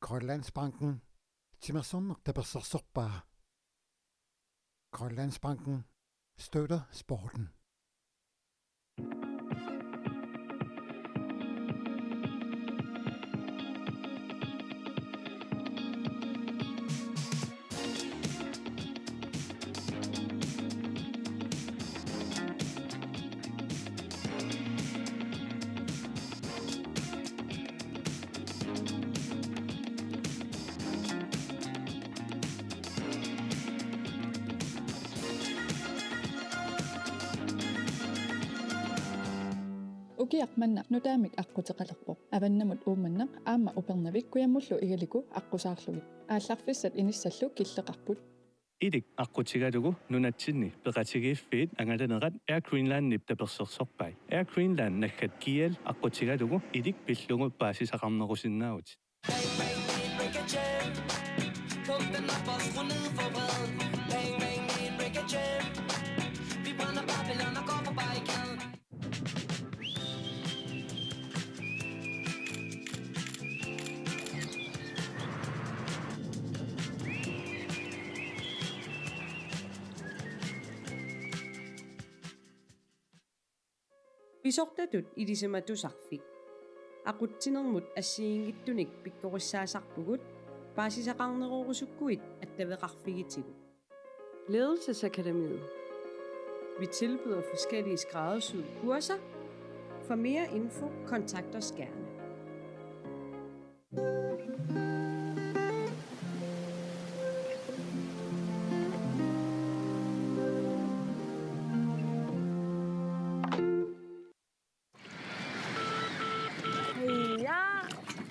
Grønlandsbanken Simonsen der Pissartanngorniunneq. Grønlandsbanken støtter sporten. Ukiaqmanna nutaamik aqqutеқалерпоq аваннамут ууманнеқ аама упернавик куяммуллу игалику аққусаарлугит аалларфиссат инissallу киллеқарпут Idik aqutigalugu nunatsinni peqatigiiffiit angalanеqat Air Greenland-nip tapersersorpai. Air Greenland nakkat kial aqutigalugu idik pillugu paasisaqarnerusinnaavut. Pisortatut ilisematussarfik. Aqutsinermut assiingittunik pikkorissaassarpugut paasisaqarnerorusukkuit attaveqarfigitigu. Ledelsesakademiet. Vi tilbyder forskellige skræddersyede kurser. For mere info kontakt os gerne.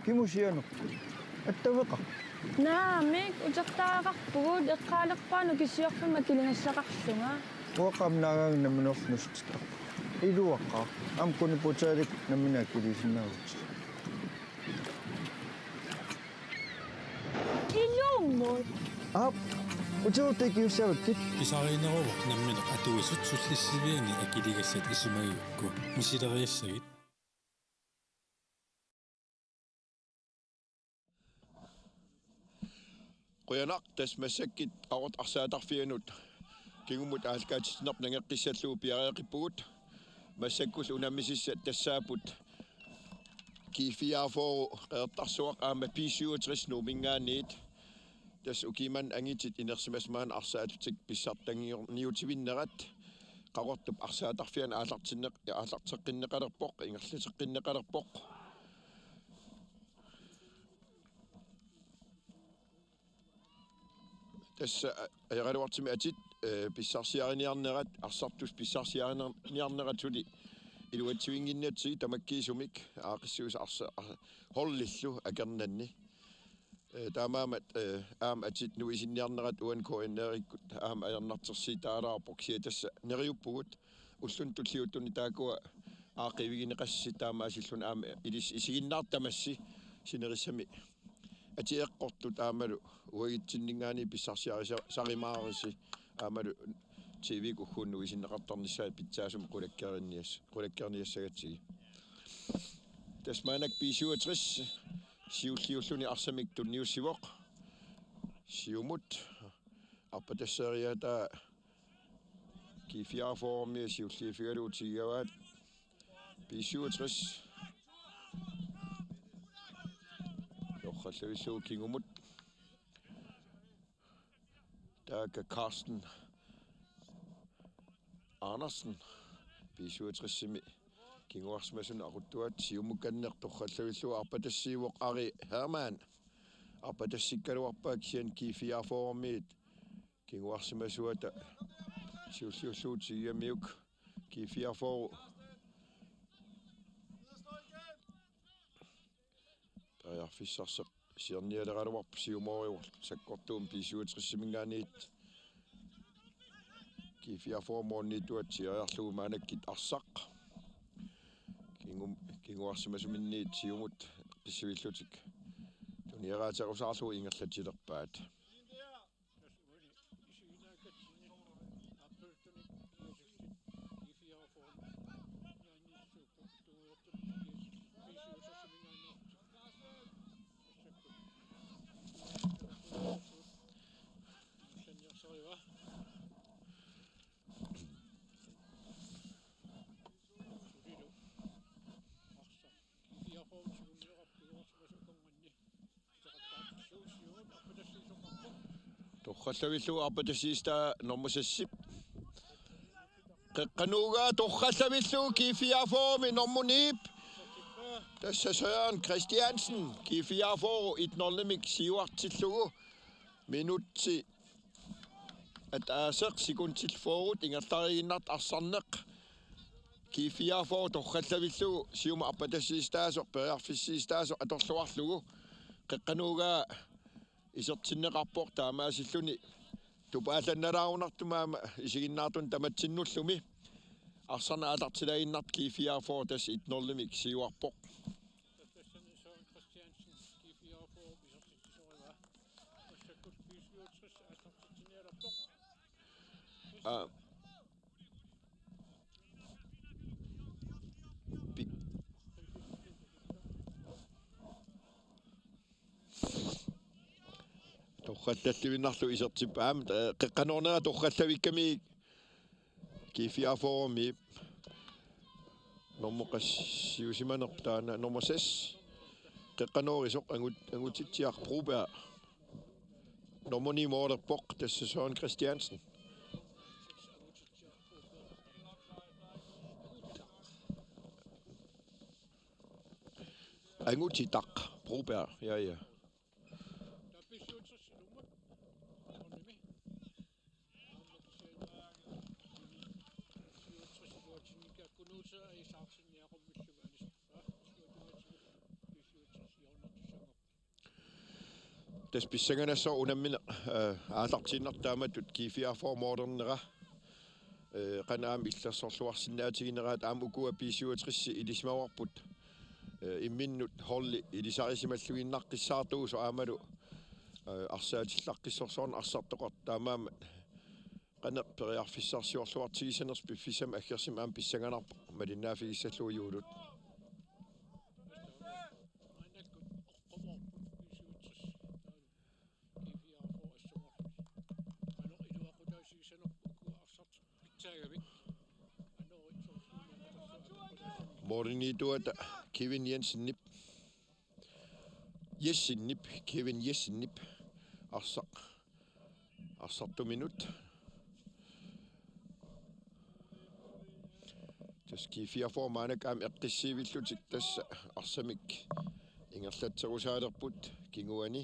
Kimusiano. Attawqa. Naamik utaqtaaqarpugut eqqaalerpaanu kissiorfama kilingassaqarlunga. Waqamnaagang naminornustaq. Iluaqqa amkuni putaalik namina kilisinnaavut. Illummut. Utuutikiussavut. Pisariineruvoq nammina atuisut sullissiviani akiligassat isumagukku misileriassagit. Qoyanaq tasmassakit awat arsaatarfianut kingumut aalkaatsinnerp nangeqqissalluu piareeqippugut massakkul unammisissat tassaaput G-44 qeertarsuaq aama B-67 nuumingaaniit tas ukiman angitit inersimasmaan arsaalutik Pissartanngorniutivinnerat qaqortup arsaatarfian aallarteqqinneqalerpoq ingerlateqqinneqalerpoq tässä ajaraluartimi atit pissarsiariniarnerat arsartus pissarsiariniarnerat suli iluatsivinginniatsi tamakkiisumik aaqissuus hollillu akernanni taamaamat aam atit nuisinniarnerat uan KNR-ikkut aam ajarnartersiitaalaarpoqsia tassa neriuppugut ullun tulliuttuni taakua aaqivigineqassi taamaasillun aam isiginnaartamassi sinerissami ati eqqortut aamalu uagitsinningaani pissarsiarisarimaarisi aamalu TV kuhunnu isinneqartarnissaa pitsaasum qulakkerniassagatsigi tasmaanak B-67 siulliulluni arsamik tunniussivoq siumut arpatasseriata G-44 siulliifigaluutigiavaat B-67 Oqaluttut kingumut taaka Carsten Andersen B-67 kinguarsmasun aquttuat siumukanneq toqalluillu arpatassiivoq Ari Hermann arpatassikkaluarpaak sian G-44 kinguarsimasuata siulliulluutigiamiuk G-44 Fissarseq siarnialeraluarpu siumoriuor sakkortuum B-67 G-44 moonnituat siariarlugu maanakkit arsaq kinguarsimasuminniit siumut qissuillutik tuniaraatarusaarlugu ingerlatilerpaat Toqallavillu arpatasiista normusassip. Qanuga toqallavillu G-44 normunip. Tässä Jørgen Christiansen G-44 itnorlimik siuartillugu minutti at aaseq sikuntilforut ingerlariinnart Arsaarneq G-44 toqallavillu siuma arpatasiistaasoq periarfissiistaasoq atorluarlugu qanuga isertinneqarpoq taamaasilluni tupaalannalaarunartumaama isiginnaartun tamatsinnullumi Arsaarna atartilaiinnart G-44 tas itnorlimik siuarpoq Toqallallivinnarlu isertipaam qanornera toqallavikkami G-44 mi normuqassiusimanerp taana nummer 6 qanorrisoq angutitsiaq Broberg nummer 9 morderpoq tässä Jørgen Christiansen angutitaq Broberg ja Das bisangana så unamina aalartinartaamatut G-44 mordernnera qanaam illersorluarsinnaatigineraat aamukua B-67 ilismavarput imminnut holli ilisarisimalluginnaqqissaartuuso aamalu arsaatillaqqisorsoorn arsartoqort taamaama qaneq periarfissarsiorluartigisaners piffisam aggersim aam pissanganarpa malinnaafigissalluyuulut Moriniituata Kevin Jensen nip Jessen nip Kevin Jessen nip arsartu minut tas G-44 maanakaam eqqissiivillutik tassa arsamik ingerlatserusaalerput kinguani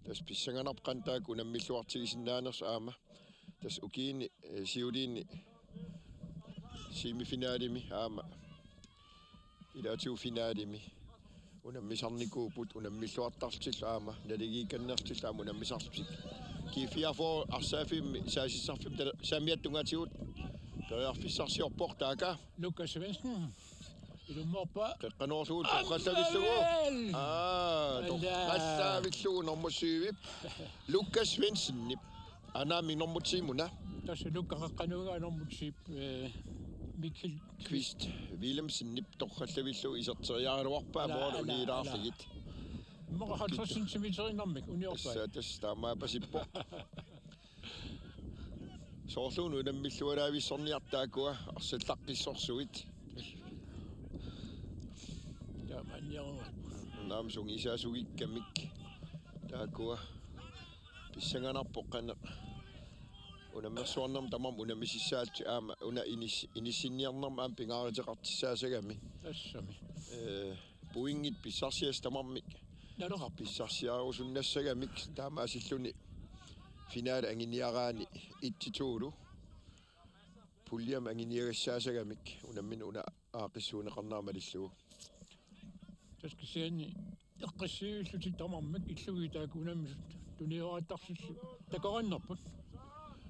tas pissanganarpqan taak unammilluartigisinnaaners aama tas ukiini siuliini semifinaalimi aama ilaatu finaalimi unammisarnikuuput unammilluartartil aama naligiikannertil aama unammisarpsik G-44 arsaafimmi saasissarfim saamiattungaatigut periarfissarsiorpoq taaka Lukas Svensson ilumorpa qanorsuut toqallavillugu toqallavillugu normusiivip Lukas Svensson nip anaami normutsimuna tässä lukkaqqanuga normutsiip Mikkel Kvist Willemsen nip toqallavillu iserteriaaruarpaa moorlu uniilaarligit Mora 50 cm uniorpa tas taamaapasippo soorluun unammillualaavissorniartaakua arsallaqqissorsuit ja manjaa naamsung isaasugikkamik taakua pissanganarpoqqaneq unammersuarnerm tamam unammisissaatsi aama una inissinniarnerm aam pingaariteqartissaasagami tassami puingit pissarsias tamammik naloqar pissarsiarusunnasagamik taamaasilluni finaal anginiaraani ittituulu pulliam anginiagassaasagamik unammin una aaqissuuneqarnaamalillugu taskisiani eqqissiivillutik tamammik illugi taak unammisut tunioraatarsillu takorannerput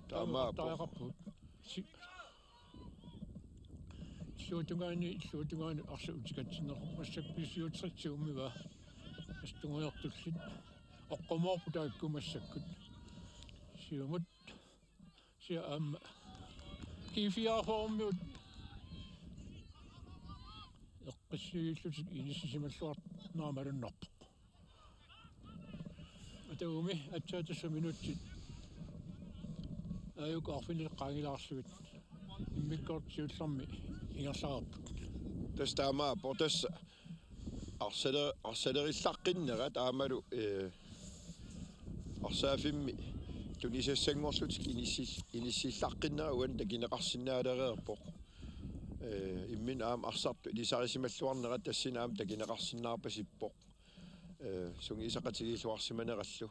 taaqarput illuutungaani arsa utikatsinnerput massappissiutritsiumiva astunguertullit oqqumorpu taakkumassakkut siumut sia aama G-44-miut eqqissiivillutik ilissisimalluarnaamalunnarpoq atagumi atsaatassa minutsit ayuk arfinil qaangilaarsuit immikkortsiullarmi ingerlararput tastaamaa portassa arsalerillaqqinnerat aamalu Arsaafimmi tunisassanngorlut inissillaqqinnaa uan takineqarsinnaalereerpoq immin aam arsartu ilisarisimalluarnerat tassinaam takineqarsinnaarpasippoq sungi isaqatigiilluarsimanerallu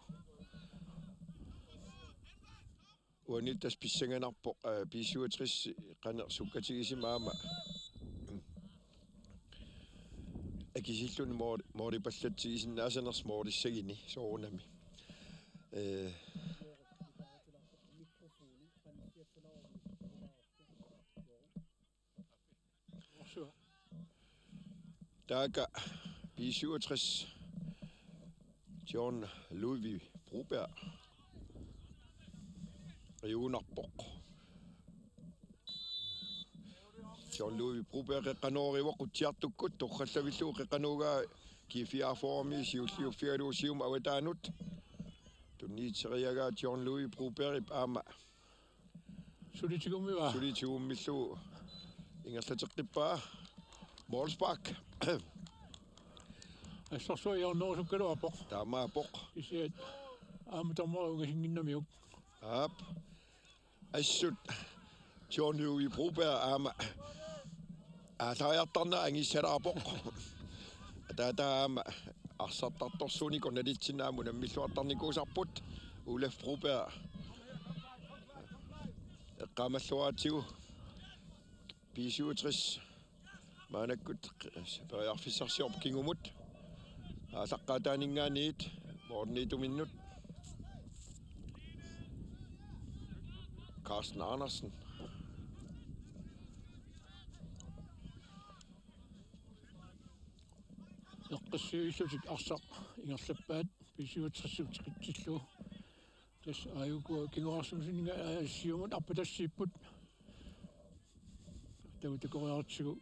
uanil tas pissanganarpoq B-67 qaner sukkatigisima akisilluni mooripallatsigisinnaasaners moorissagini soorunami Daga B-67 John Louis Broberg Rionarpoq John Louis Broberg qanoriwaqutiartukkut torrallavillu qeqanuuga G-44 siulliuffigaluusium awataanut tunniitseriaga John Louis Broberg aama sulitigummillu ingerlateqqippaa Målspark. Så jeg når så kan du op. Der er meget bok. I siger, der må jo ikke hænge med. Op. Asut. John Louis Broberg am. Der er der en i sætter bok. Der am. Arsaalluni Sony kun det til navn, men vi så der nikker så put. Olaf Broberg. Gammal så til. B-67. Manakut beriarfissarsior kingumut asaqqataaningaaniit moorniitu minnut Carsten Andersen eqqassiuissutik arsaq ingerlappaat B-67 tas ayuku kingoarsumisinga siumut arpatassiipput tavutakoreartigu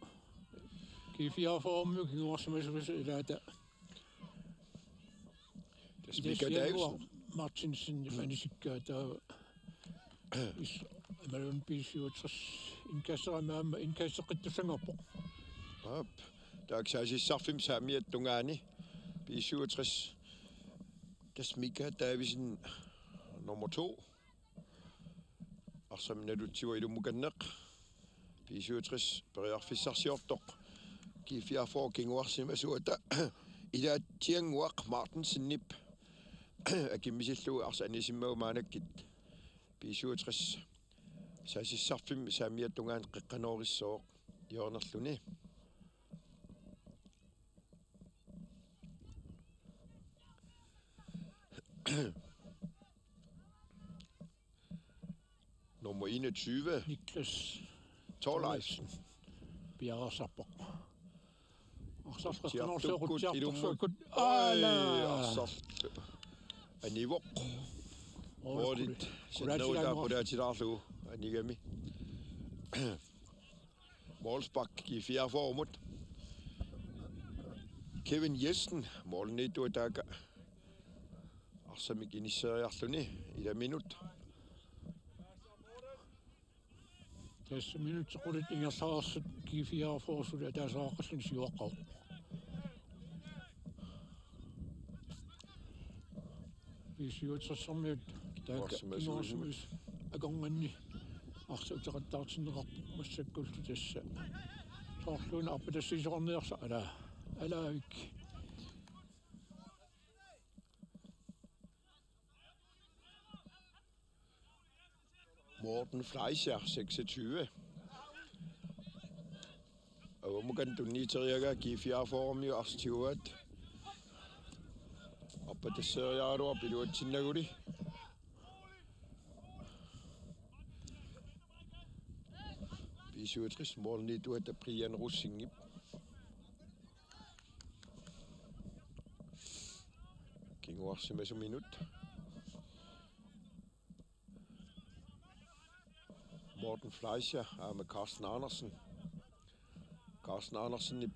G-44 kingoarsumisuvisa ilaata Martinsen fanisikkaa malun B-67 inkasserimaama inkasseqittussangerpoq op taaksaasissarfim saamiat tungaani B-67 tasmika Davisen nummer 2 arsaminaluttiwa ilumukanneq B-67 beriarfissarsiortoq G-44 kingoarsimasuata ila tianguaq Martinsen akimmisillu arsaanisimmagu maanakkit B-67 saasissarfim saamiattungaan qiqqanoorissooq Jørgerluni nummer 21 Niklas Torleifsen Bjerresappoq Anivok Ordit Senauda Podatirarlu Anigami Målspark G-44 mot Kevin Jensen målneetu taaka Arsaalluni Pissartanngorniunneq ila minut tässä minut qulit ingersaarssut G-44 sulla taasaaqallun siuaqqau B-67 taaka ingersumis akonganni arsuutaqattaartinneqarpu massakkullu tassa soorluuna arpatassiisoqarniarsa alaavik Morten Fleischer 26 og mukan tunniiteriaga G-44 arstiuat appatasseeriaaruar piluatsinnaguli B-67 moorniituat Brian Russingip kinguarsimasu minut Morten Fleischer med Carsten Andersen. Carsten Andersen i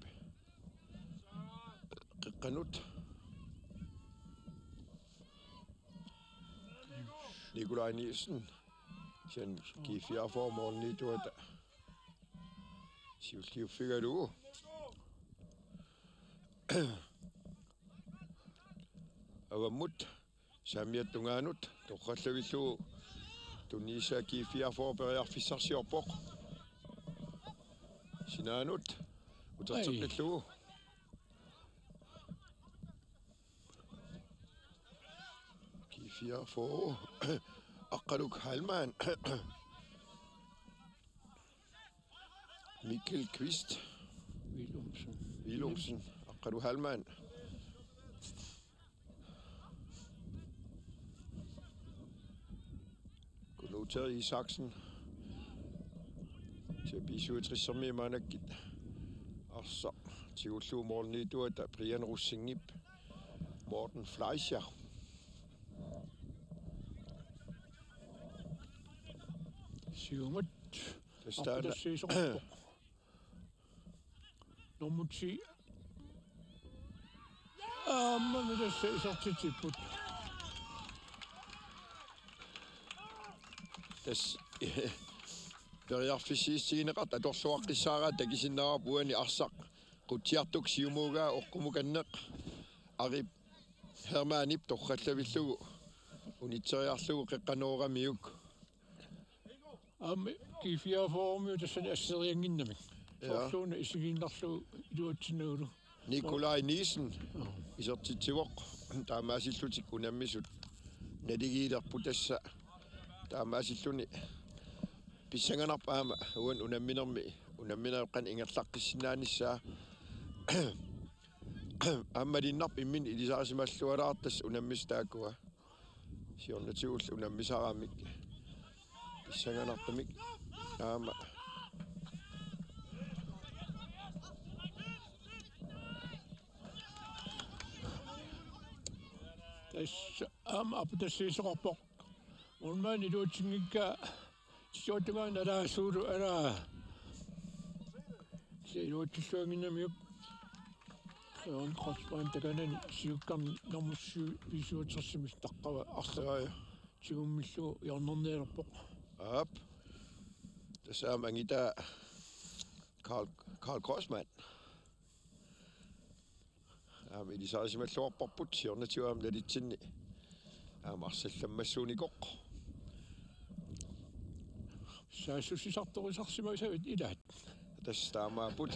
Qanut. Nikolaj Nielsen. Sen G-44 morgen i duet. Siv fik du. Og mut Saamiattungaanut toqqalluvillu Tunisia G-44 periarfissarsiorpoq. Sinaanut utertuqnillugu. G-44 Oqaluk Halman. Mikkel Kvist. Willumsen. Oqaluk Halman. Nunaata Isaksen. Til B-67 som i manakit. Arsa tiullu morniituata Brian Russingip. Morten Fleischer. Siumut. Der ses op. Nummer 10. Men det ses op til tiput. Das periarfissiissiineqat atorsuaqqissaara takisinnaarapuani arsaq qutiartuk siumuga oqqumukanneq arip hermanip torrallavillugu uniteriarlugu qeqqanuuramiuk G-44 tassan asserianginnamik Arsaalluni isigiinnerlugu iluatsinuulu Nikolai Nielsen isertitivoq taamaasillutik unammisut naligiilerpu tassa taamaasilluni pissanganarpaama uan unamminerqan ingerlaqqissinaannissaa ammalinnerp immin ilisaarsimallualaartas unammistaakua siornatigull unammisaraamik pissanganarpamik aama tas aputassiisoqarpoq Ulman iluutsingikka siottugaan alaasuulu alaa se iluutsilluanginnamiup on crossband takanani siukkarni normussu visuutersimil taqqava arsaaya sigummillu jornerneerpoq Op. Tasaam angita Karl Grossmann. Ilisaarsimalluarparput siornatiuam lalitsinni. Arsallammassuunikoq. Saasussisartorisarsimaisavit ilaat. Tastaamaaput.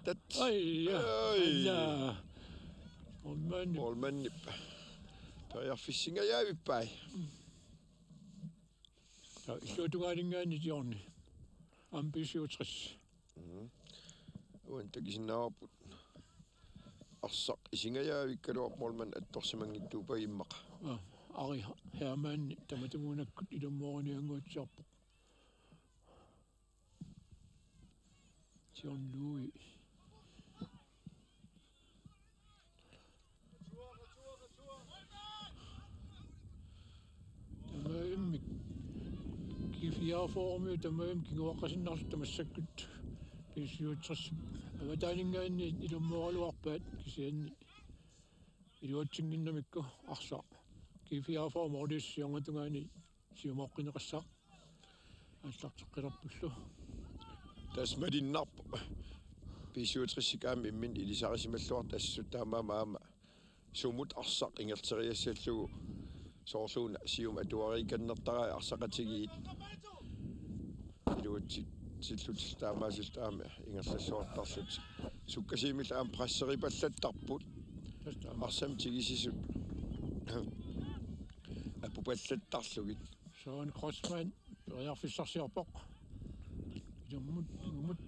Tat. Ai. Olmannip. Periarfissingajaavippai. Illuutungaalinngaani Jørgen. B-67. Uan takisinnaarput. Arsaq isingajaavikkaluaq molman attorsimangittuupa immaqa. Ari Hermanni tamatamuunakkut ilummoornianguatsiarpoq. John Louis. Tamaimik G-44 tamaim kinguaqqasinnarsu tamassakkut B-67 avataaninggaanni ilummoorluarpaat kisianni iluatsinginnamikku arsa G-44 mordissiorngatungaani siumoqqinеқассаа аллартеққилерпуллу Tasmadinnarp B-67 immin ilisaarsimalluart assutaamaama sumut arsaq ingerteriassallugu soorluuna sium atuariikannertara arsaqatigiit iluutsit sillutil taamaasiltaami ingerlalluartarlut sukkasiimilla aam prasseripallattarput arsam tigisisut apupallattarlugit Søren Crossmann periarfissarsiorpoq ilummut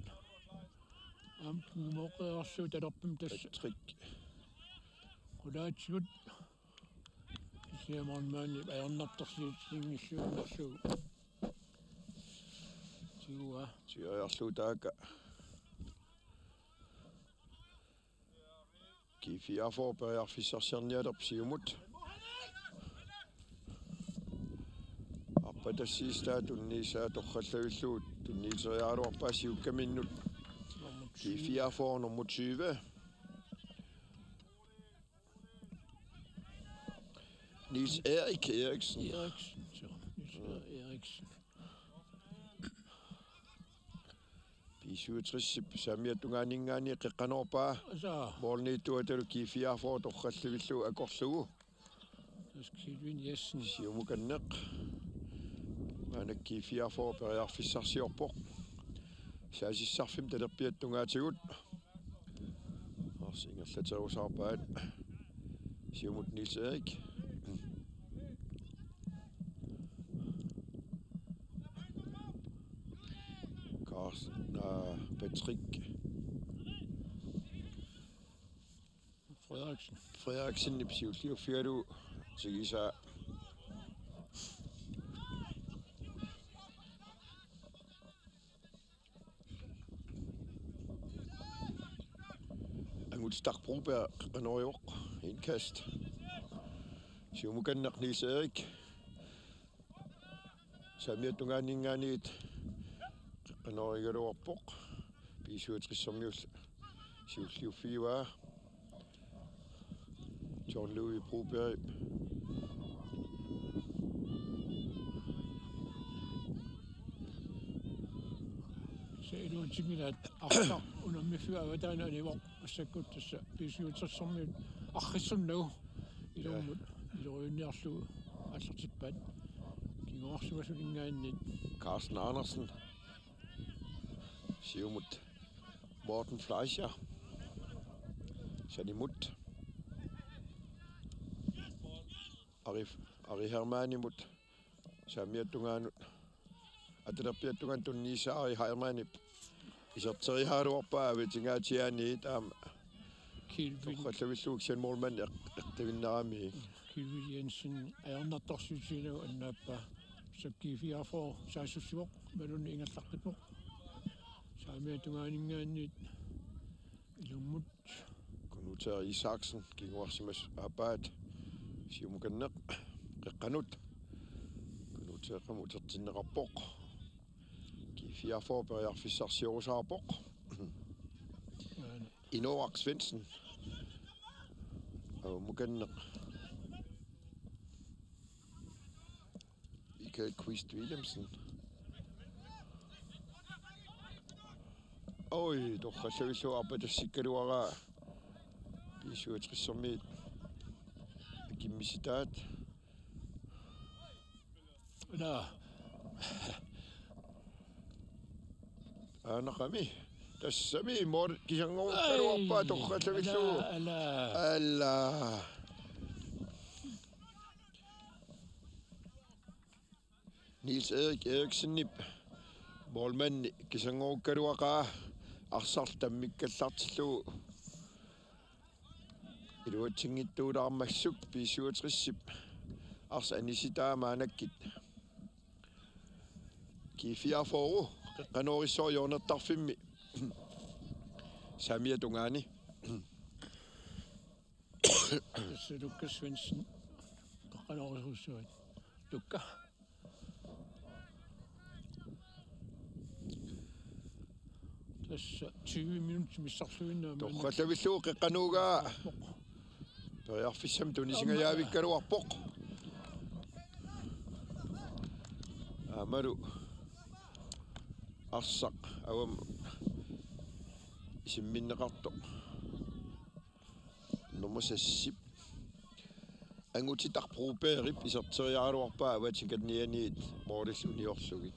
aam kumoqeersu talerpum tass trik qulaatigut siamormaani ajornartarsiingilluunnerlugu Tiajarluutaaka G-44 periarfissarsiarnialerp siumut arpatassiistaa tunniisaa torrallavilluut tunniiteriaaluarpaa siukkaminnut G-44 nummer 20 Niels Erik Eriksen B-67 saamiattungaaninggaani qeqqanorpaa moorniittuatalu G-44 torralluvillu akorlugu Skilvin Jessen. Simonsen. Man G-44 periarfissarsiorpoq. Saasissarfim talerpiattungaatigut. Arsingerlaterusaarpaat. Simut Niels Erik. Carsten Patrick. Frederiksen i Psivliv Fjerde Tigisa. Stak Broberg og Norge indkast. Simonsen Niels Erik. Samir Tunganinganit. Norge er overpok. B-67 som jo Sivliv Fjerde. John Louis Broberg. Se du tingin at after under med fyr der er det så godt så B-67 som jo nu i det nærslå altså tilbage. Gik også så sådan Carsten Andersen. Siumut Morten Fleischer. Sanimut. Ari Hermanimut. Samir Tungan. Adrapiatungan Tunisa Ari Hermanip. Isarteri haruarpaa vitingaatiani taam. Kilvin. Toqallavilluksen målmand ertavinnerami. Kilvin Jensen ernartorsuusinu annaappa. Så G-44 saasusuoq malun ingatlaqtippoq. Samir Tunganinganit. Ilumut. Kunuter Isaksen gingorsimas apaat. Siumkanneq qeqqanut. Kunuter qamutertinnerarpoq. G-44 periarfissarsiorusarpoq. Inoak Svendsen. Og Mukanneq. Michael Quist Williamsen. Oi, toqallavilluu arpatassikkaluaraa. B-67 sommiit. Kimmisitaat. Nå. Anaqami. Tassami mor kisangorpaluarpaa toqallavilluu. Alla. Niels Erik Eriksen målmand kisangorkaluaqaa Arsaalluni Iluatingittuulaarmassuk B-67 Arsanisitaamaanakkit G-44 qanorissoorjuunertarfimmi Samir Tungani Lukka Svendsen qanorissuut Lukka tässä 20 minuuttia missarluinna toqallavilluu qeqqanuugaa periarfissam tunisingajaavikkaluarpoq amaru arsaq awam isimminneqarto nummersassip angutitar Broberg iserteriaaluarpaa avatikatnianiit moorlis uniorlugit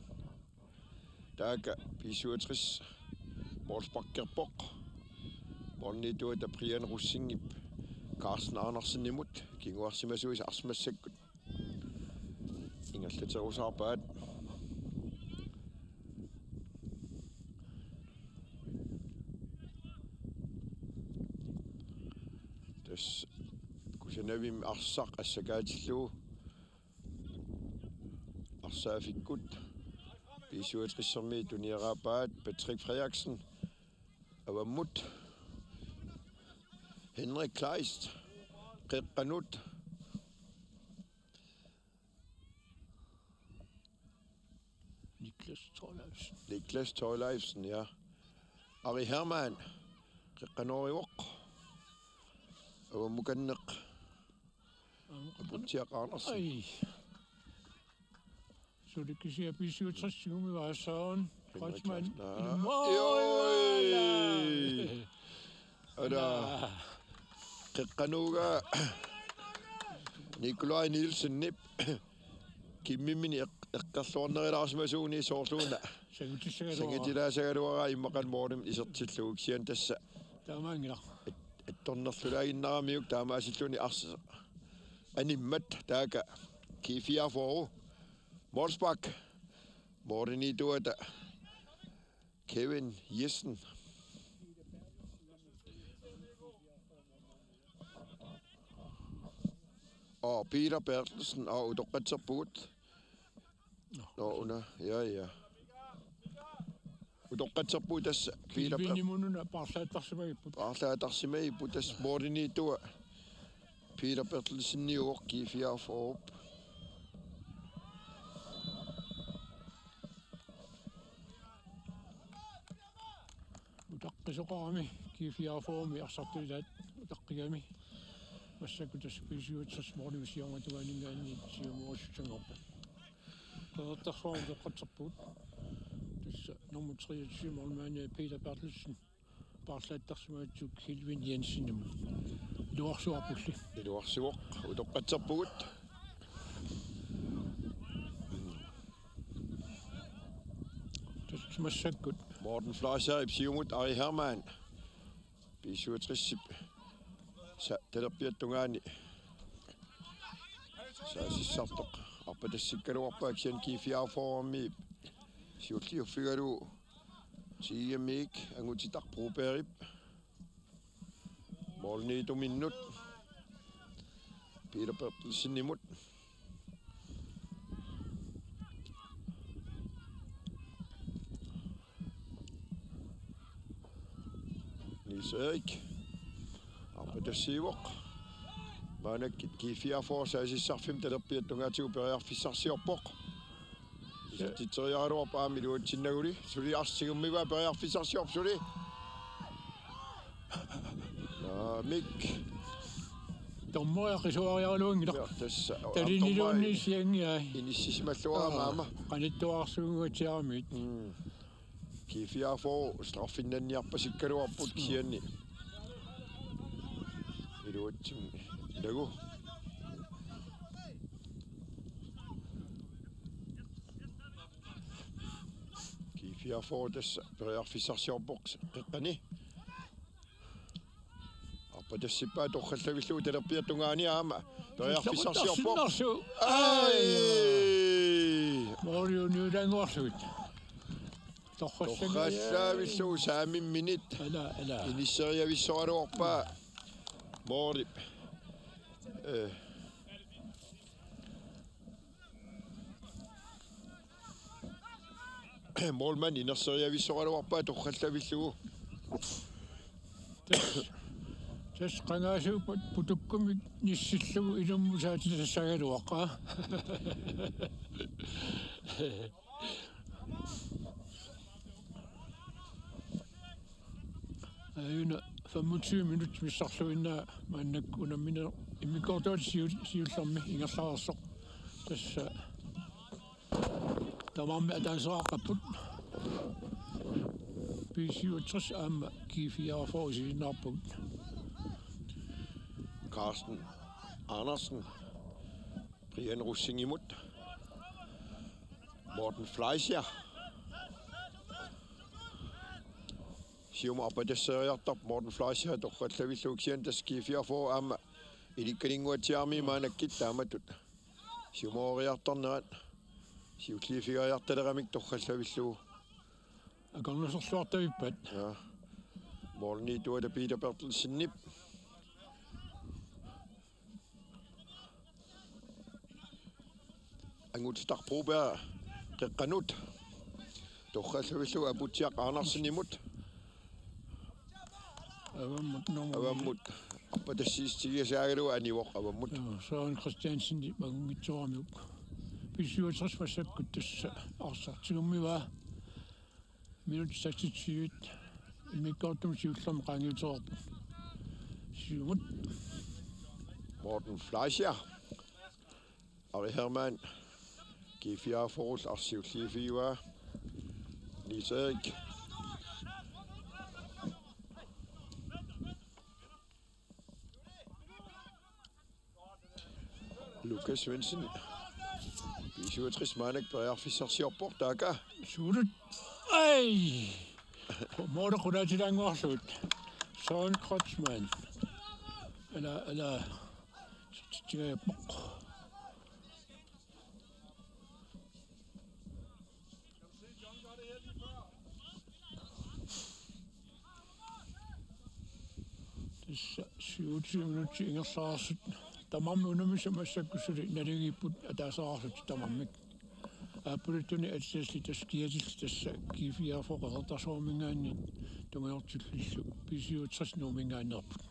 taaka B-67 Målsbakkerpoq. Målniituita Brian Russingip. Carsten Andersen imut. Kinguarsimasuis arsmassakkut. Ingallaterusarpaat. Tas kusanavim arsaq assakaatilluu. Arsaafikkut. B-67 tunierapaat Patrick Frederiksen. Avamut. Henrik Kleist. Qeqqanut. Niklas Torleifsen, ja. Ari Hermann. Qeqqanoriuq. Avamukanneq. Abutiaq Andersen. Så det kan sige, at B-67 var sådan. Krødsmand. Og der Qeqqanuuga Nikolaj Nielsen nip. Kimmimini eqqarluarnerilaarsimasuuni soorluuna. Sangitilaasagalua imaqan moornim isertilluuk sian tassa. Taamaangila. Ettornerlulaaginnaramiuk taamaasilluni arsa. Animmat taaka G-44. Morsbak. Morni tuata. Kevin Jessen. Og Peter Bertelsen og Udoqatsarpuut. Una, ja. Udoqatsarpuut tässä Peter Bertelsen. Kivimununa parlaatarsimaiput. Parlaatarsimaiput tässä morni tua. Peter Bertelsen niuq G-44. Utaqqisoqarami G-44 Arsaalluni utaqqigami. Massakutas B-67 mornimisiormatuaningaanni siumuussangorpa. Qertarsuarmu teqqatsarpuut. Tassa nummer 23 mornmaani Peter Bertelsen parlaattarsimaatsuuk Hilvin Jensen. Luarsuarpulli. Luarsuoq utoqqatsarpuut. Tassa massakkut. Morten Fleischer Siumut Ari Hermann. B-67 Tellerpiattungaani. Saasissartoq arpatassikkaluarpaak sian G-44 siulliuffigalu Isikkamik angutitaqpruupeerip. Morniituminnut. Peter Bertelsenimut. Erik. Arpatassiivoq. Maanakkit G-44 saasissarfim talerpiattungaatigu periarfissarsiorpoq. Titeriaruarpaami luutsinnaguli suli arsigummiva periarfissarsiorp suli. Mik. Tommoaqisuarialuungila. Tässä Taliniluunni siangia. Inissisimalluaraamaama. Qanittuarsuunguatiaramit. G-44 straffinnanniarpasikkaluarput sianni. Iluutsim nagu. G-44 tässä periarfissarsiorpoq qiqqani. Arpatassipaa torrallagilluu talerpiattungaani aama periarfissarsiorpoq. Ai! Morniunneq. Torrallagilluu saamin minit. Ala. Inisseriavissoraluarpaa. Morip. Målmand innerseriavissoraluarpaa torrallavillugu. Täs qangaasuupat putukkumik nissillugu ilummusaatisassagaluaqaa. Ayuna 25 minut missarluinnaa maannak unammina immikortuat siullermi ingerlaarsoq. Tassa tamarmi ataaseraaqapput. B-67 aamma G-44 isiinnaarput. Carsten Andersen. Brian Russingimut. Morten Fleischer. Sium arpatasseriartarp Morten Fleischer torrallavilluuk sian tas G-44 aamma ilikkalinguatiarmi maanakkit taamatut. Siumoriartarnerat. Siulliifigariartaleramik torrallavillugu. Akornersorluartavippat. Ja. Morni tuata Peter Bertelsenip. Angutitaqpruupeera teqqanut. Torrallavillugu aputiaq Andersenimut. Avammut. Arpatassiistigisaagalugu anivoq avammut. Søren Christiansen di magungitsuarmiuk. B-67 massakkut tassa arsartigummiva minut 26 imikkortum siullermi qangiuterorpu. Siumut. Morten Fleischer. Ari Hermann. G-44 arsiulliifigiva. Erik. Lukas Simonsen. B-67 maanak pariarfissarsiorpor taaka. Suuret. Ej. Pissartanngorniunneq. Søren Krotsmann. Eller Tigapok. Det 27 minutter ingersaarsut. Tamam unumisamassakkusuli naligiput ataasaarlut tamamik. Apulutuni atsasli taskiatil tassa G-44 tungaortullissu B-67 nuumingaannerput.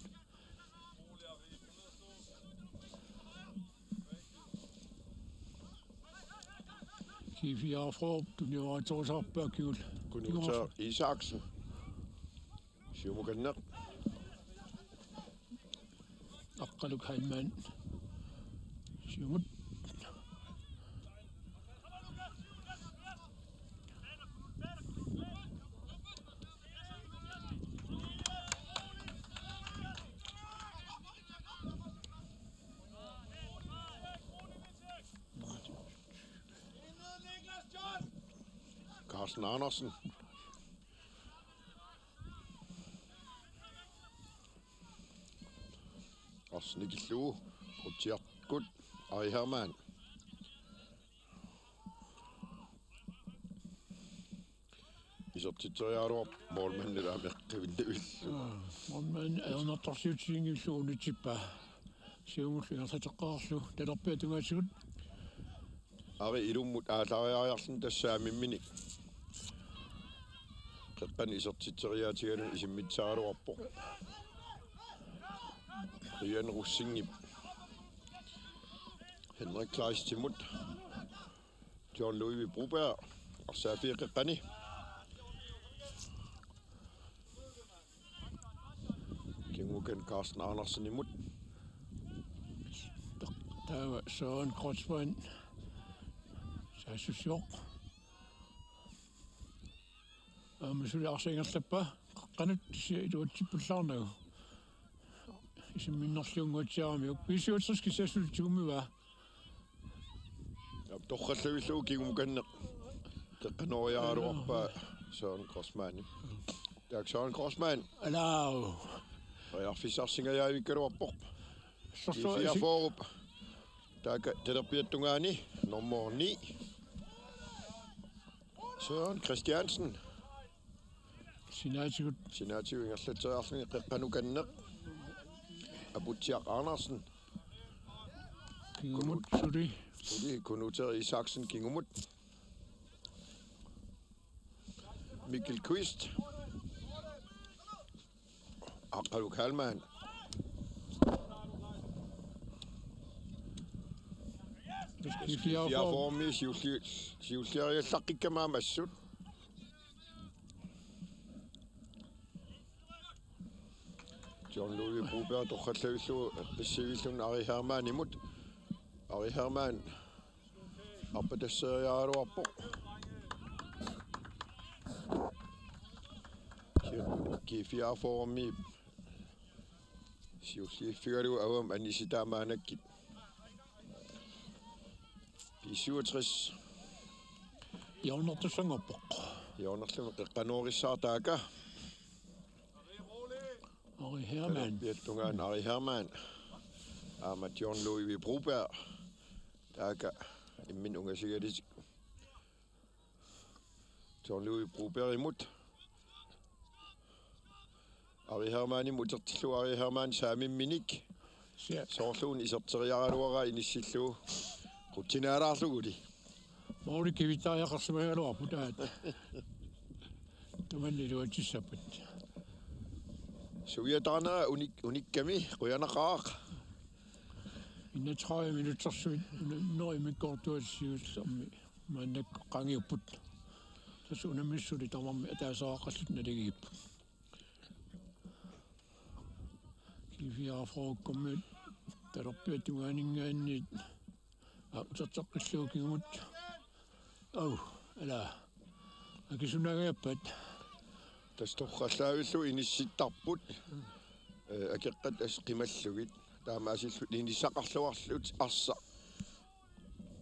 G-44 tunioatorsaarpaakigul Nunaata Isikkamik Simonsen. Oqaluttut Simut Carsten Andersen. Arsaalluni Pissartanngorniunneq Ari Hermann. Isortitoriaaruar målmanden ameqqivinnavillu. Målmanden anertarsiutiingilluunitippa siumullingersateqqaarlu talerpiatungaasigut Ari ilummut aatariariarlun tassaamimminik. Qeqqan isortitoriaatiganun isimmitsaaruarpoq. Jørgen Russingip. Henrik Kleis Timut. Jørgen Broberg. Arsaalluni. Kinguken Carsten Andersen imut. Der var Søren Krotsmann. Sasusjok. Men så er det også engelslappa. Qanut siituatipullarnagu. Isimminnerluunguatiarami B-67 sassultuumiva. Torqalluillu kigumukanneq. Teqqanoriaaruarpa Søren Krotsmann. Tak Søren Krotsmann. Alao. Pariarfissarsingajaavikaluarpoq. G-44. Tak talerpiattungaani nummer 9. Søren Christiansen. Sinaatigut. Sinaatigu ingerlateriarluni qeqqanukanneq. Abutiaq Andersen. Kingumut suli. Suli Nunaata Isaksen kingumut. Mikkel Quist. Oqaluttut Halman. G-44 siulliariallaqqikkamaamassut. Jørgen Broberg torqalluillu qissivillun Ari Hermann imut. Ari Hermann appatasseriaaruarpoq. G-44 siulliiffigalu avam anisitaamaanakkit. B-67 Jørnertussangerpoq. Jørnerlun qeqqanuorissaartaaka. Ari Hermann. Biattungaan Ari Hermann. Amat Jørgen Broberg. Taaka immin ungasigatisik. Jørgen Broberg imut. Ari Hermann imutertillu Ari Hermann saamimminik. Soorluun iserteriaraluara inissillu rutinaaraarluguli. Mauli kivitaajaqarsumaagaluarput aat. Tumanniluatissaput. Suviatarna unikkami quyanaqaaq. Inna 30 minutter norimikkortuassiullermi maannakku qangiupput. Tasunamissuli tamarmi ataasaaqallut naligippu. G-44 talerpiatungaaninggaanniit uterteqqilluukigumut. Ala akisunagaappat. Tastorqallaavillu inissittarput. Akeqqat asqimallugit. Taamaasillut inissaqarluarlut arsa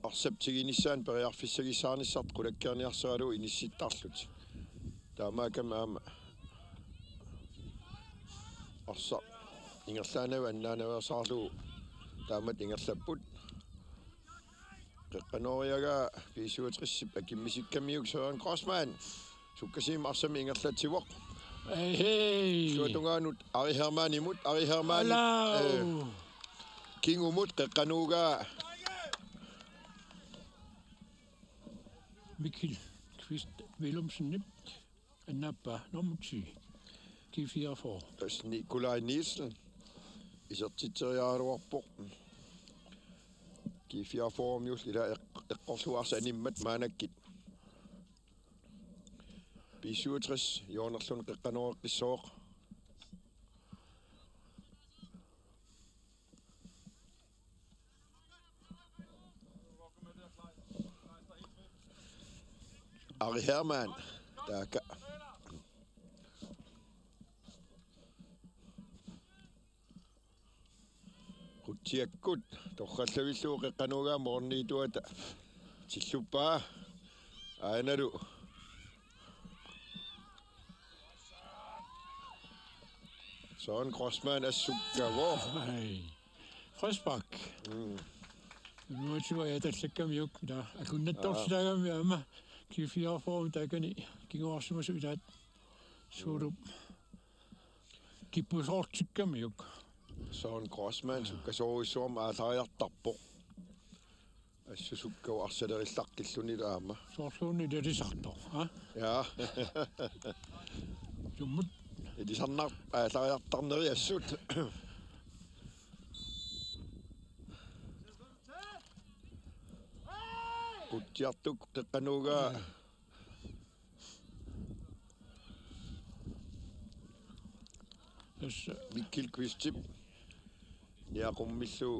arsaptiginissaan periarfissagissaarnissart qulakkerniarseraluu inissittarlut taamaakama aama arsa ingerlaanawa annaanaversaarluu taamat ingerlapput qeqqanoriaga B-67 akimmisikkammiuk Jørgen Grossmann sukkasiim arsami ingerlatsivoq suatungaanut Ari Hermann kingumut qeqqanuuga Mikkel Kvist Willumsen annappa nummer G-44 das Nikolaj Nielsen isartiteriaaruarpoq G-44 miullila eqqorluarsa animmat maanakkit B-67 joonerlun qeqqanueqqissooq Ari Hermann taaka Kutiakkut torrallavilluu qeqqanuugaa morniituata tilluppaa ainalu Jørgen Grossmann assukkavor Frisbak nu tror jeg tallakkammiuk da akunnattorsilaagami ama G-44 takani kingoarsimasuvitaat suurup kippusortikkammiuk Jørgen Grossmann sukkasoruissuarma aalaariartarpoq assusukkau arsalerillaqkilluni taama soorluuni talisartor ja jummut edisarnar aalaariartarneri assut kutiartuk qeqqanuugaa Mikkel Kvist niaqummilu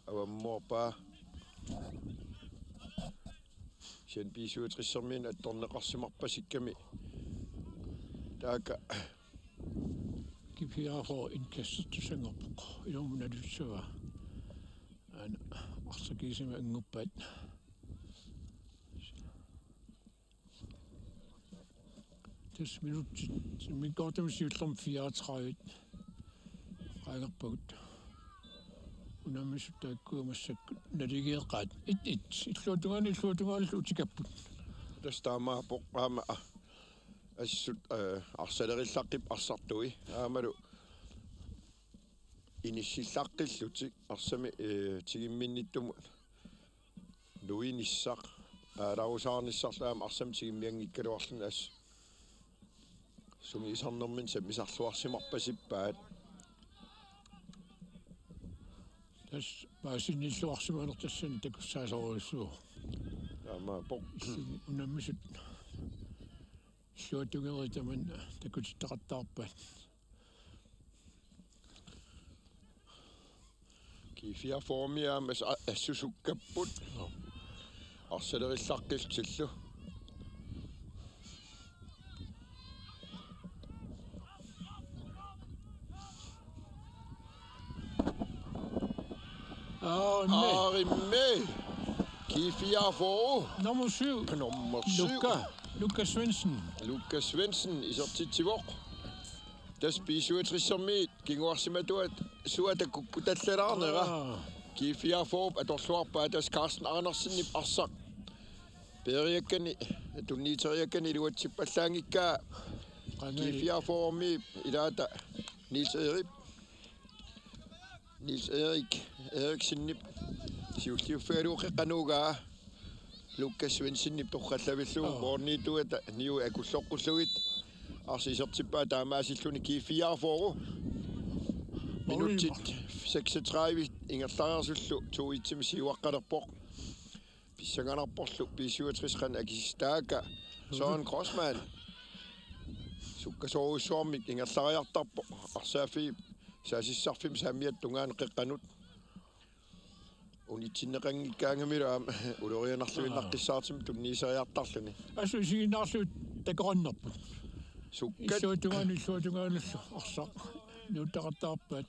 avammuarpaa sen B-67 attorneqarsimarpasikkami taaka G-44 inkassertusangorpoq ilumunalussua ana arsakiisima anguppaat das minutit min gortamsiullum 34 qaagerpagut unammissuttaakkuumassakku naligeeqqaat illuutungaanillu utikapput tastaama poqqaama assut arsalerillaqip arsartui aamalu inissillaqqillutik arsami tigimminnittumu luinissaq aalausaarnissarlaama arsami tigimmiangikkaluarlun ass sumisarnermin sammisarluarsimarpasippaat das paasinilluarsimanertassani takussaasoruissuu ama poq unammisut illuutungeritaman takutittaqattaarpaat G-44 miaamas assusukkapput arsalerillaqqiltillu Arimme G-44 nummer 7 Lukas Svendsen isartitsivoq tas B-67 kinguarsimatuat suatakukkutallalarnera G-44 atorluarpaa tas Carsten Andersen arsaq periakkani tunniiteriakkani luatsippallangikkaa G-44 mi ilaata Niels Eriksen siulliuffagaluuqeqqanuugaa Lukas Svendsen torrallavillu morniituata niu akulloqqulluit arsiisertippaa taamaasilluni G-44 minutit 36 ingerlariarsullu tuuitsimi siuaqqalerpoq pissanganarporlu B-67 qan akisistaaka Jørgen Grossmann sukkasoruissuarmik ingerlariartarpoq arsaafi saasissarfim saamiattungaan qeqqanut unitsinneqangikkaangamilu aama ulorianarluinnaqqissaartim tunniiseriartarluni assusiginnaarluut takorannerput sukkat illuutungaanullu arsaq nuuttaqattaarpaat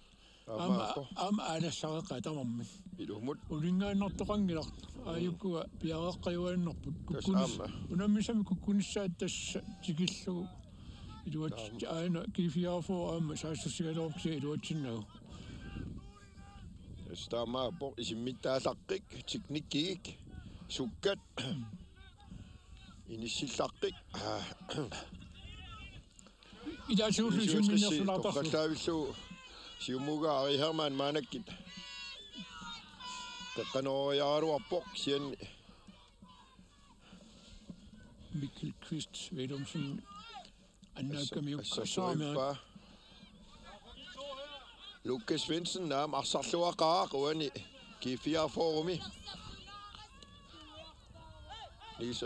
Am alassariqa tamammi. Ilumut. Ulingaannertoqangilaq aayukkuga piareqqayuannerput kukkunis. Unammisami kukkunissaat tassa tikillugu. Iluat aina G-44 amma saassusigaluorpsi iluatsinnagu. Stamaapor isimmittaallaqqik teknikkigik sukkat inissillaqqiq Idasuullu isimminnersulartarlu. Qattaavillu siumuga arihermaan maanakkit. Qaqqanooriaaruarpoq sianni. Mikkel Kvist Vedumsen annaakamiukkasaamia. Lukas Svendsen naam Arsaallua uani G-44 Niels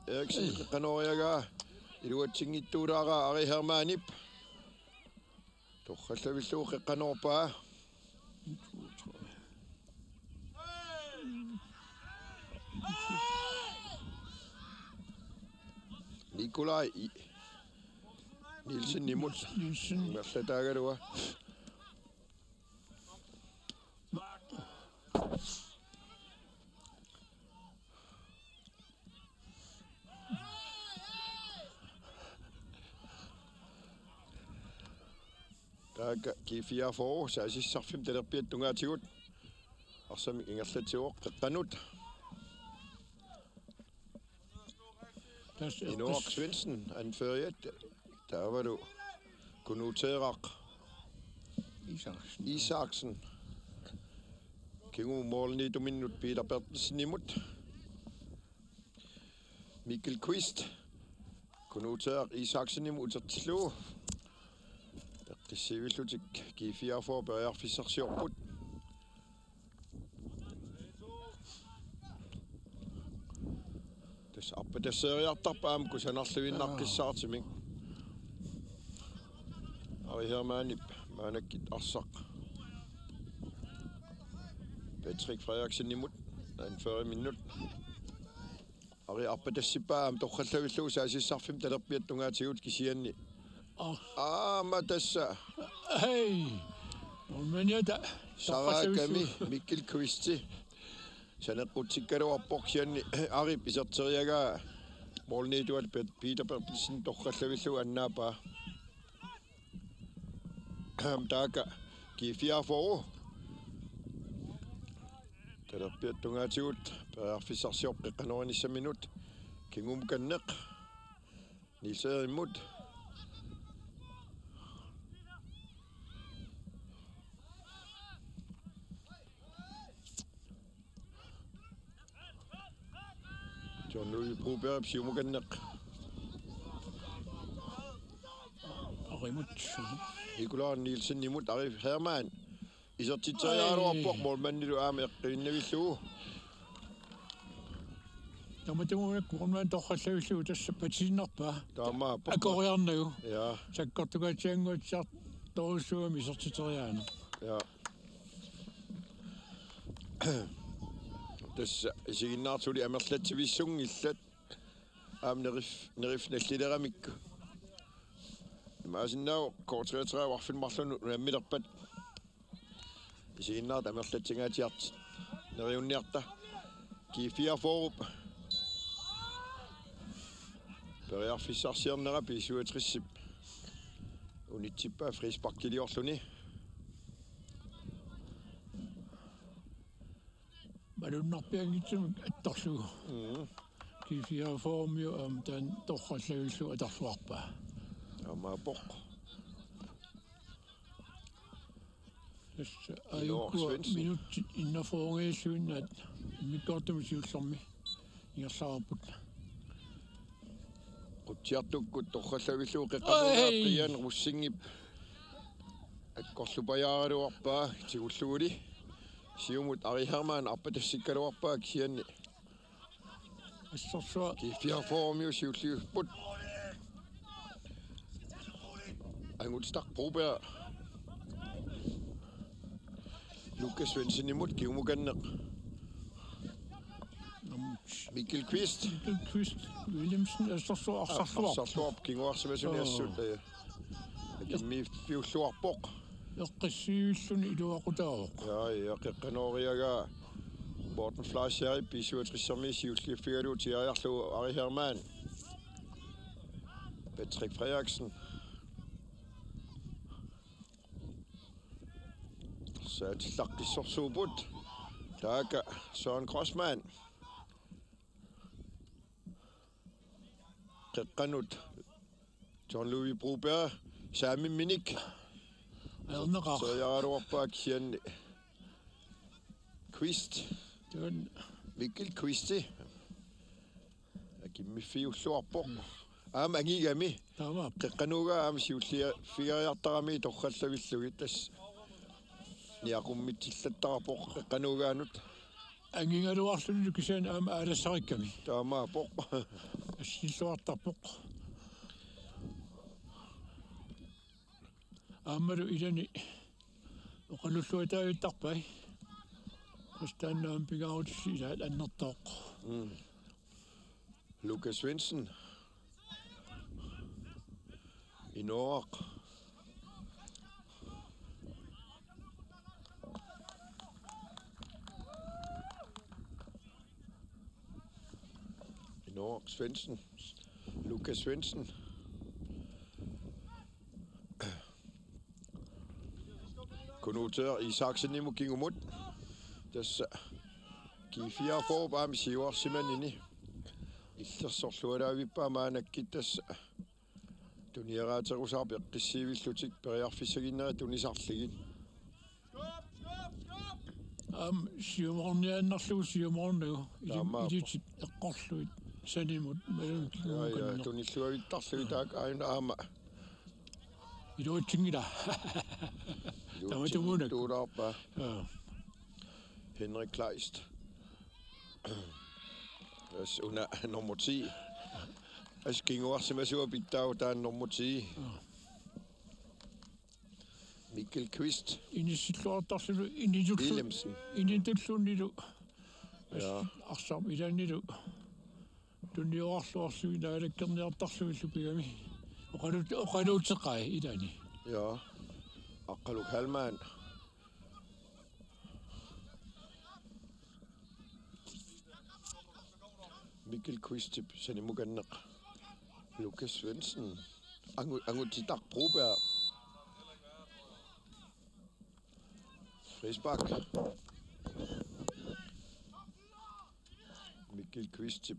Eriksen qaqqanooriaga iluatsingittuulaaqa arihermaanip torrallavillu qaqqanoorpaa Nikolaj Nielsen nimut merlataagalua Taga G-44 saasissarfim talerpiattungaatigut arsami ingerlatiuoq qaqqanut Inuaq Svendsen anføriat taavalu kunuuteeraq Isaksen kingu målni minut Peter Bertelsen imut Mikkel Kvist kunuuteeraq Isaksen imut utertillu Qissivillutик G-44 beriarfissarsiorput tas appatasseeriartarpaam kusanarluvinnaqqissaartimik arihermaanip maanakkit arsaq Patrick Frederiksen imut 40 minut ari appatassippaam torrallavillu saasissarfim talerpiattungaatigut kisianni Matassa. Hey. Men ja da. Sarakami Mikkel Kvisti. Sanequtsikkaluarpoq sianni arip iserteriaga molniituat Peter Bertelsen torrallavillu annaapa. Taaka G-44. Talerpiattungaatigut periarfissarsiorq qaqqanorinissa minut. Kingum kanneq. Niserimut. Jørgen Broberg siumukanneq arimut Nikolaj Nielsen imut ari hermaan isertiteriaaruarpoq molmannilu aama eqqiinnavillugu Tamatumunak kurman torrallavillu tassa patinnerpa taamaapoq akoriarnagu ja sakkortugaatianguatsiart torusuami isertiteriaana ja tässä isiginnaartuli amerlativissungillat aam nerif nallileraamikku maasinnaau kortreetraawarfilmarlunu nammilerpat isiginnaart amerlatingaatiart neriunniarta G-44 periarfissarsiernera piisuatrissip unitsippa frisparkiliorluni Malunnerpiangitsimik attorlugu G-44 tan torrallavillu atarluarpaa Amaapoq Tässä ajukku minuutti innafoongeissuinnaat mikkortumisiullermi ingersaarput Qutiartukkut torrallavillu qeqqaruaappian russingip akkorlupajaaraluarpaa tigulluguli siumut arihermaan appatassikkaluarpaa kianni assorsua G-44 siulliupput angutstaq Broberg Lukas Svendsen imut kiumukanneq Mikkel Kvist Williamsen assorsua arsarluarp kinguarsimasuniassut kimmi piulluarpoq Eqqissivilluni iluaqutaaroq. Ja, qeqqanooriaga Morten Fleischer B-67 siutliffigalu tiariarlu Ari Hermann. Patrick Frederiksen. Så tillaqissorsuuput. Taaka Søren Grossmann. Qeqqanut Jean-Louis Broberg. Sami Minik. Erneqaq. Så yararuarpaak sianni. Quist. Mikkel Quisti. Akimmifiulluarpoq. Angigami. Tama. Qeqqanuga siullia figariartarami torrallavillugit tass. Niaqummitsillattarpoq qeqqanugaanut. Angingaluarlunni kisaan alassarikkami. Taamaapoq. Assilluartarpoq. Amaru ilani oqalulluitaavittarpai. Kristaannaam pigarutsilaat annertooq. Lukas Svendsen. I Norge. Svendsen. Lukas Svendsen. Konnoter Isaksen i Mukingumut. Tässä G-44 bam sivar simanini. Illersorlualaavippaamaanakki tässä tuniaraatarusaarpi qissiivillutik periarfissaginnera tunisarligin. Siumorniannarlugu siumornugu ilit eqqorluit sanimut malunki. Ja tunilluavittarlugu taak aina aama. Iluutsingila. Tamatumunak. Tuularpa. Henrik Kleist. Das una nummer 10. As kingoar simasuapittau taan nummer 10. Mikkel Quist. Inissilluartarlulu initullu. Willemsen. Initulluunilu. Ja. Arsam ilanilu. Tunniorarluarlugi naalakkerniartarlugillu pigami. Oqalutteqai ilani. Ja. Oqaluk Halman. Mikkel Quist sanimuganneq. Lukas Svendsen. Angutitak Broberg. Frisbak. Mikkel Quist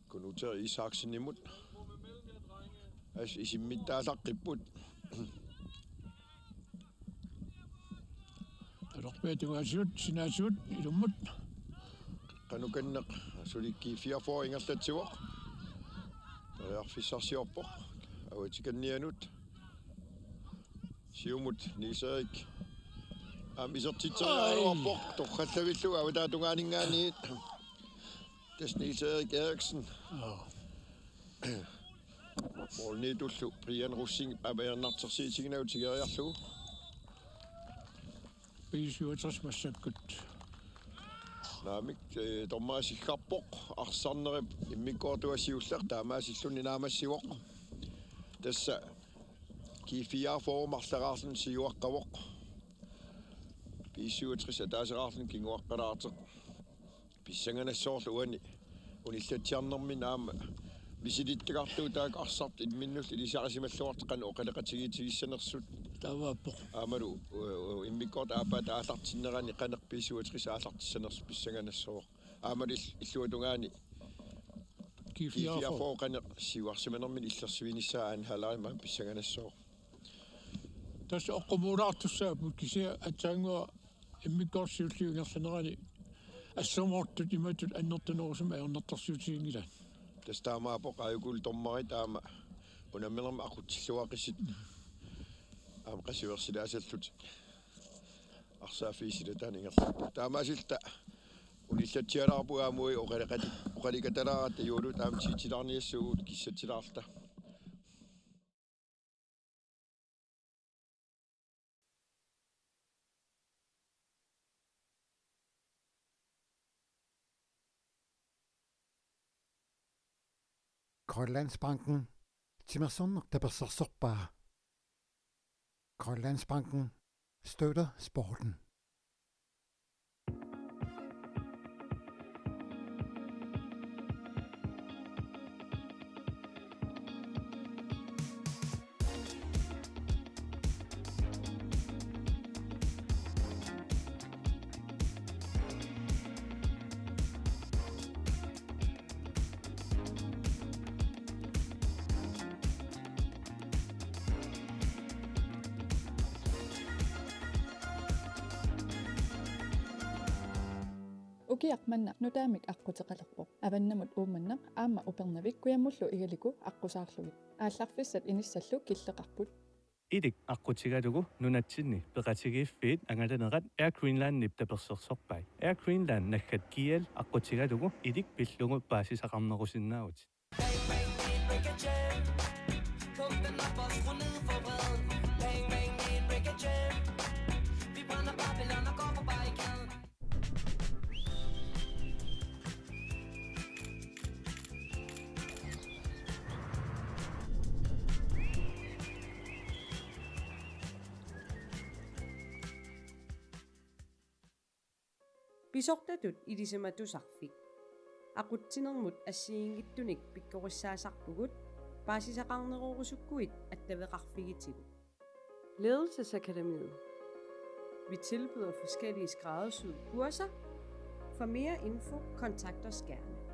konnoter Isaksen imod. As isimmittaasaqqipput. Talorpeatugaasut sinaasut ilummut. Qanukanneq sulikki 44 ingerlatsiuaq. Tariarfissarsiorpoq. Awatikannianut. Siumut Niserik. Isertitseriaruarpoq torrallavillugu avataatungaaningaaniit. Tas Niserik Eriksen. Molnitullu Brian Russing abaernartersiitiginautigeriarlugu. B-67 massakkut. Naamik tormaasikkarpoq Arsaalluni immikkoortuassiulleq taamaasillunni naamassivoq. Tassa G-44 marlaraarlun siuaqqavoq. B-67 ataaseraarlun kinguaqqalaateq. Pissanganassoorlu uani unillatiarnermin aama visilittakartuu taak arsart imminnull ilisarisimalluarteqan oqaleqatigiitigissanersut. Tavaappoq. Amalu immikkoort aapaata aallartinnerani qaneq B-67 aallartissanersu pissanganassoor. Amalu illuatungaani G-44 qaneq siuarsimanermin illersivinissaaan halaima pissanganassoor. Tas oqqumuulaartussaaput kisia atsaangua immikkoorsiulliungerlanerani assumortut imatut annertunerusum aernertarsiutigingilan. Tas taamaapoq ajukul tormari taama unammilerma aqutilluaqissit aam qasiversilaasallut arsaafiisila ingerla taamaasilta unillatsialaarpu aamui oqalikatalaaratta juulut aam tiitilarniassugut kissatilaarta. Grønlandsbanken Simonsen Pissartanngorniunneq. Grønlandsbanken støtter sporten. Ukiaqmanna nunaamik aqqutеqалерпоq аваннамут ууманнеq аама упернавик куяммуллу игалику аққусаарлугит аалларфиссат инissаллу киллеқарпут Idik aqutigalugu nunatsinni peqatigiiffiit angalanеqat Air Greenland-nip tapersersorpai. Air Greenland nakkat kial aqutigalugu idik pillungu paasisaqarnerusinnaavut. Pisortatut ilisematusarfik. Aqutsinermut assiingittunik pikkorissaassarpugut paasisaqarnerorusukkuit attaveqarfigitigut. Ledelsesakademiet. Vi tilbyder forskellige skræddersyede kurser. For mere info kontakt os gerne.